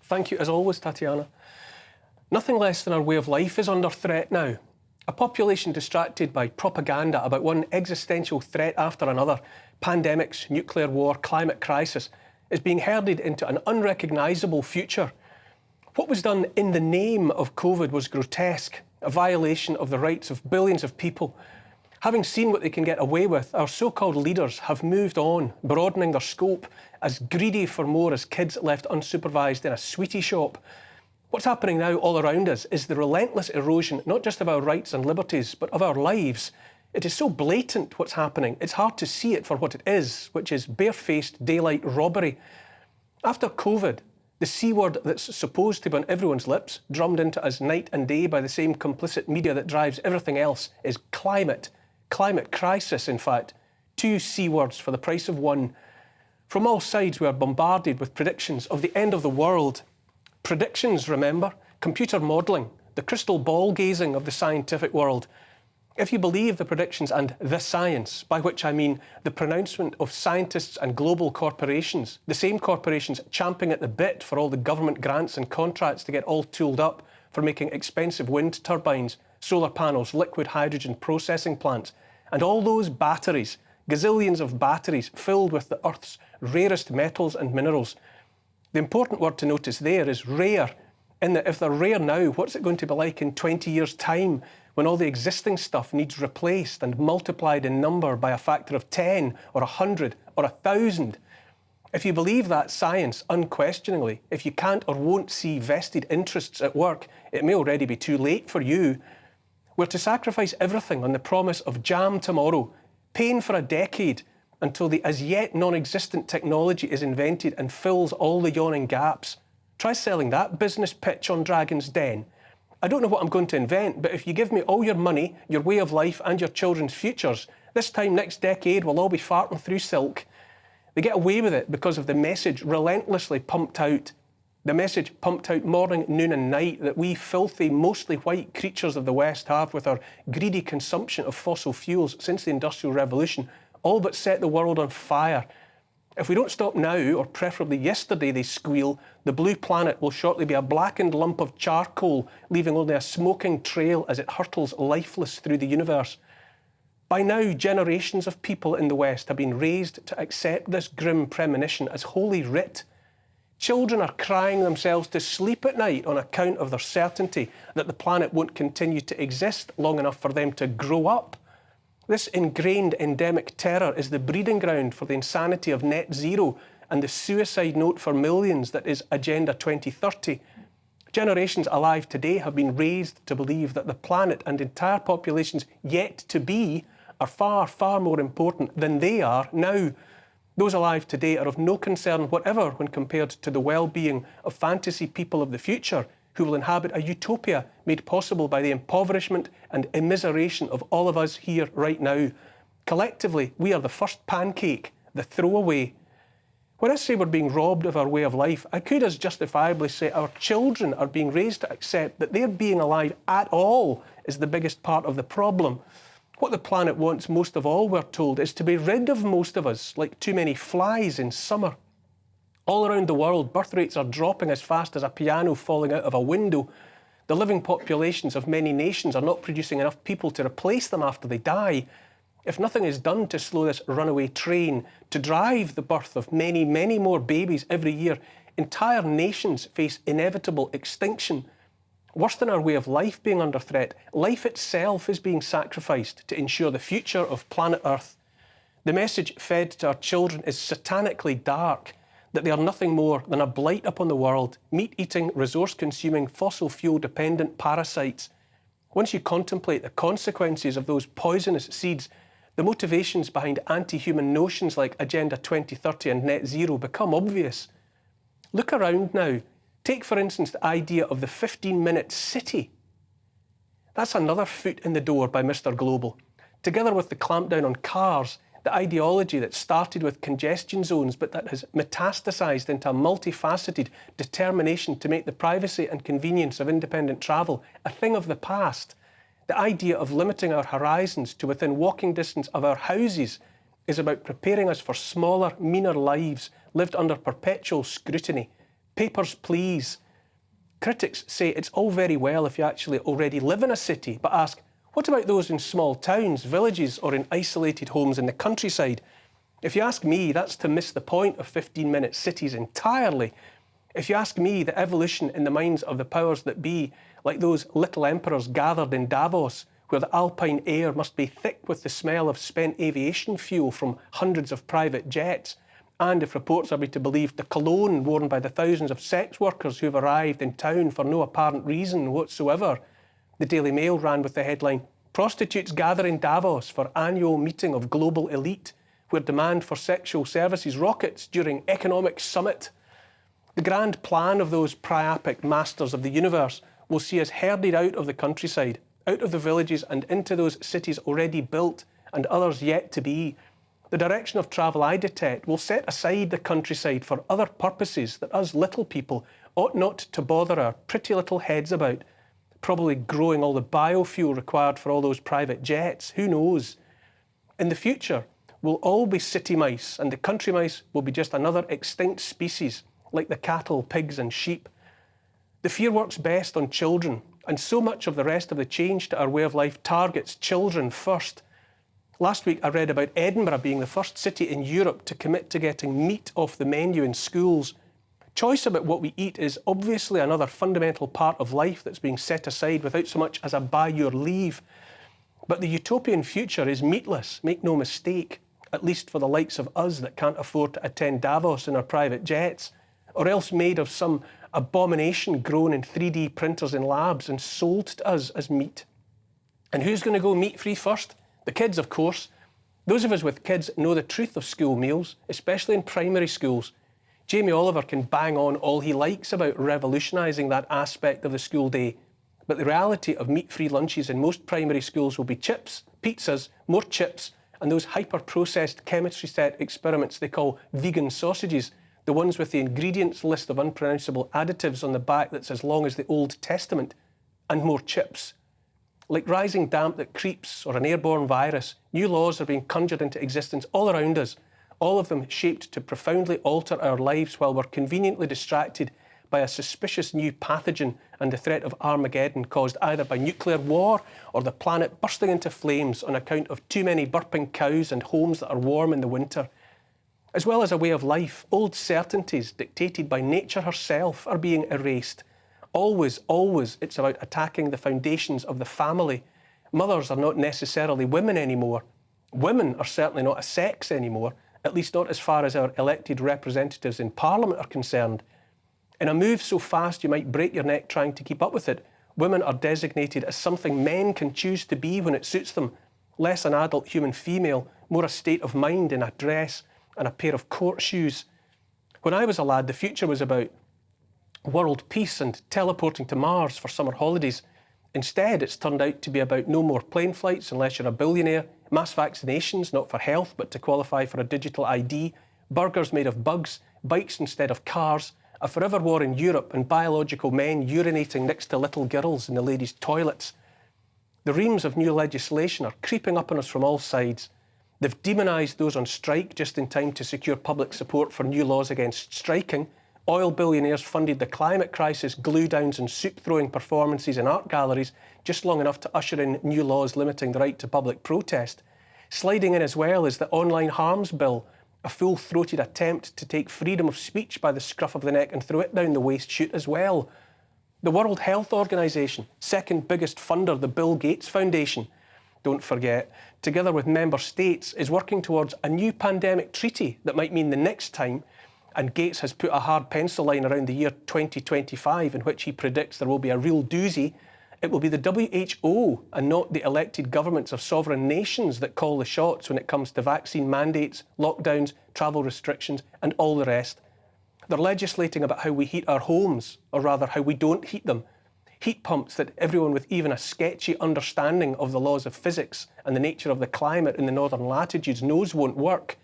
Thank you as always, Tatiana. Nothing less than our way of life is under threat now. A population distracted by propaganda about one existential threat after another, pandemics, nuclear war, climate crisis, is being herded into an unrecognisable future. What was done in the name of COVID was grotesque, a violation of the rights of billions of people. Having seen what they can get away with, our so-called leaders have moved on, broadening their scope, as greedy for more as kids left unsupervised in a sweetie shop. What's happening now all around us is the relentless erosion, not just of our rights and liberties, but of our lives. It is so blatant what's happening, it's hard to see it for what it is, which is barefaced daylight robbery. After COVID, the C word that's supposed to be on everyone's lips, drummed into us night and day by the same complicit media that drives everything else, is climate. Climate crisis, in fact. 2 C words for the price of 1. From all sides, we are bombarded with predictions of the end of the world. Predictions, remember, computer modelling, the crystal ball gazing of the scientific world. If you believe the predictions and the science, by which I mean the pronouncement of scientists and global corporations, the same corporations champing at the bit for all the government grants and contracts to get all tooled up for making expensive wind turbines, solar panels, liquid hydrogen processing plants, and all those batteries, gazillions of batteries filled with the Earth's rarest metals and minerals. The important word to notice there is rare, in that if they're rare now, what's it going to be like in 20 years' time when all the existing stuff needs replaced and multiplied in number by a factor of 10 or 100 or 1,000? If you believe that science unquestioningly, if you can't or won't see vested interests at work, it may already be too late for you. We're to sacrifice everything on the promise of jam tomorrow, pain for a decade, until the as yet non-existent technology is invented and fills all the yawning gaps. Try selling that business pitch on Dragon's Den. I don't know what I'm going to invent, but if you give me all your money, your way of life and your children's futures, this time next decade we'll all be farting through silk. They get away with it because of the message relentlessly pumped out. The message pumped out morning, noon and night that we filthy, mostly white creatures of the West have with our greedy consumption of fossil fuels since the Industrial Revolution all but set the world on fire. If we don't stop now, or preferably yesterday, they squeal, the blue planet will shortly be a blackened lump of charcoal, leaving only a smoking trail as it hurtles lifeless through the universe. By now, generations of people in the West have been raised to accept this grim premonition as holy writ. Children are crying themselves to sleep at night on account of their certainty that the planet won't continue to exist long enough for them to grow up. This ingrained endemic terror is the breeding ground for the insanity of net zero and the suicide note for millions that is Agenda 2030. Generations alive today have been raised to believe that the planet and entire populations yet to be are far, far more important than they are now. Those alive today are of no concern whatever when compared to the well-being of fantasy people of the future who will inhabit a utopia made possible by the impoverishment and immiseration of all of us here right now. Collectively, we are the first pancake, the throwaway. When I say we're being robbed of our way of life, I could as justifiably say our children are being raised to accept that their being alive at all is the biggest part of the problem. What the planet wants most of all, we're told, is to be rid of most of us, like too many flies in summer. All around the world, birth rates are dropping as fast as a piano falling out of a window. The living populations of many nations are not producing enough people to replace them after they die. If nothing is done to slow this runaway train, to drive the birth of many, many more babies every year, entire nations face inevitable extinction. Worse than our way of life being under threat, life itself is being sacrificed to ensure the future of planet Earth. The message fed to our children is satanically dark, that they are nothing more than a blight upon the world, meat-eating, resource-consuming, fossil fuel-dependent parasites. Once you contemplate the consequences of those poisonous seeds, the motivations behind anti-human notions like Agenda 2030 and Net Zero become obvious. Look around now. Take, for instance, the idea of the 15-minute city. That's another foot in the door by Mr. Global. Together with the clampdown on cars, the ideology that started with congestion zones but that has metastasised into a multifaceted determination to make the privacy and convenience of independent travel a thing of the past. The idea of limiting our horizons to within walking distance of our houses is about preparing us for smaller, meaner lives lived under perpetual scrutiny. Papers, please. Critics say it's all very well if you actually already live in a city, but ask, what about those in small towns, villages, or in isolated homes in the countryside? If you ask me, that's to miss the point of 15-minute cities entirely. If you ask me, the evolution in the minds of the powers that be, like those little emperors gathered in Davos, where the alpine air must be thick with the smell of spent aviation fuel from hundreds of private jets, and if reports are to be believed, the cologne worn by the thousands of sex workers who've arrived in town for no apparent reason whatsoever. The Daily Mail ran with the headline, "Prostitutes gather in Davos for annual meeting of global elite, where demand for sexual services rockets during economic summit." The grand plan of those priapic masters of the universe will see us herded out of the countryside, out of the villages and into those cities already built and others yet to be. The direction of travel I detect will set aside the countryside for other purposes that us little people ought not to bother our pretty little heads about. Probably growing all the biofuel required for all those private jets, who knows? In the future, we'll all be city mice, and the country mice will be just another extinct species, like the cattle, pigs and sheep. The fear works best on children, and so much of the rest of the change to our way of life targets children first. Last week I read about Edinburgh being the first city in Europe to commit to getting meat off the menu in schools. Choice about what we eat is obviously another fundamental part of life that's being set aside without so much as a by your leave. But the utopian future is meatless, make no mistake, at least for the likes of us that can't afford to attend Davos in our private jets, or else made of some abomination grown in 3D printers in labs and sold to us as meat. And who's going to go meat-free first? The kids, of course. Those of us with kids know the truth of school meals, especially in primary schools. Jamie Oliver can bang on all he likes about revolutionising that aspect of the school day, but the reality of meat-free lunches in most primary schools will be chips, pizzas, more chips, and those hyper-processed chemistry set experiments they call vegan sausages, the ones with the ingredients list of unpronounceable additives on the back that's as long as the Old Testament, and more chips. Like rising damp that creeps or an airborne virus, new laws are being conjured into existence all around us, all of them shaped to profoundly alter our lives while we're conveniently distracted by a suspicious new pathogen and the threat of Armageddon caused either by nuclear war or the planet bursting into flames on account of too many burping cows and homes that are warm in the winter. As well as a way of life, old certainties dictated by nature herself are being erased. Always, always, it's about attacking the foundations of the family. Mothers are not necessarily women anymore. Women are certainly not a sex anymore, at least not as far as our elected representatives in Parliament are concerned. In a move so fast you might break your neck trying to keep up with it, women are designated as something men can choose to be when it suits them. Less an adult human female, more a state of mind in a dress and a pair of court shoes. When I was a lad, the future was about world peace and teleporting to Mars for summer holidays. Instead, it's turned out to be about no more plane flights unless you're a billionaire, mass vaccinations, not for health but to qualify for a digital ID, burgers made of bugs, bikes instead of cars, a forever war in Europe and biological men urinating next to little girls in the ladies' toilets. The reams of new legislation are creeping up on us from all sides. They've demonised those on strike just in time to secure public support for new laws against striking. Oil billionaires funded the climate crisis glue-downs and soup-throwing performances in art galleries just long enough to usher in new laws limiting the right to public protest. Sliding in as well is the online harms bill, a full-throated attempt to take freedom of speech by the scruff of the neck and throw it down the waste chute as well. The World Health Organization, second biggest funder, the Bill Gates Foundation, don't forget, together with member states, is working towards a new pandemic treaty that might mean the next time, and Gates has put a hard pencil line around the year 2025 in which he predicts there will be a real doozy, it will be the WHO and not the elected governments of sovereign nations that call the shots when it comes to vaccine mandates, lockdowns, travel restrictions and all the rest. They're legislating about how we heat our homes, or rather how we don't heat them. Heat pumps that everyone with even a sketchy understanding of the laws of physics and the nature of the climate in the northern latitudes knows won't work.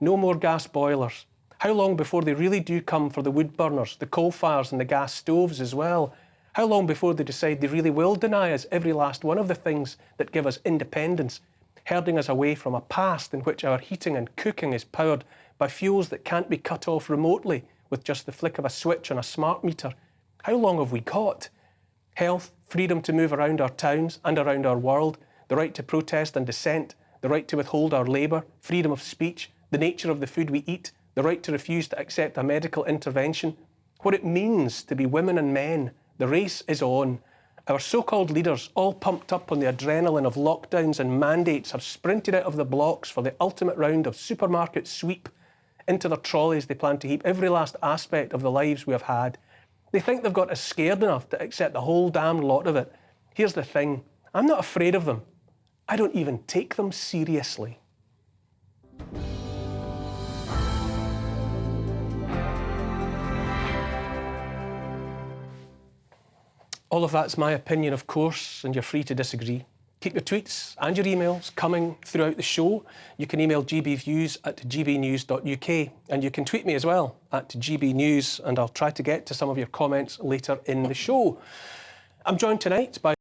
No more gas boilers. How long before they really do come for the wood burners, the coal fires and the gas stoves as well? How long before they decide they really will deny us every last one of the things that give us independence, herding us away from a past in which our heating and cooking is powered by fuels that can't be cut off remotely with just the flick of a switch on a smart meter. How long have we got? Health, freedom to move around our towns and around our world, the right to protest and dissent, the right to withhold our labour, freedom of speech, the nature of the food we eat, the right to refuse to accept a medical intervention, what it means to be women and men. The race is on. Our so-called leaders, all pumped up on the adrenaline of lockdowns and mandates, have sprinted out of the blocks for the ultimate round of supermarket sweep. Into their trolleys they plan to heap every last aspect of the lives we have had. They think they've got us scared enough to accept the whole damn lot of it. Here's the thing, I'm not afraid of them. I don't even take them seriously. All of that's my opinion, of course, and you're free to disagree. Keep your tweets and your emails coming throughout the show. You can email gbviews@gbnews.uk, and you can tweet me as well at gbnews, and I'll try to get to some of your comments later in the show. I'm joined tonight by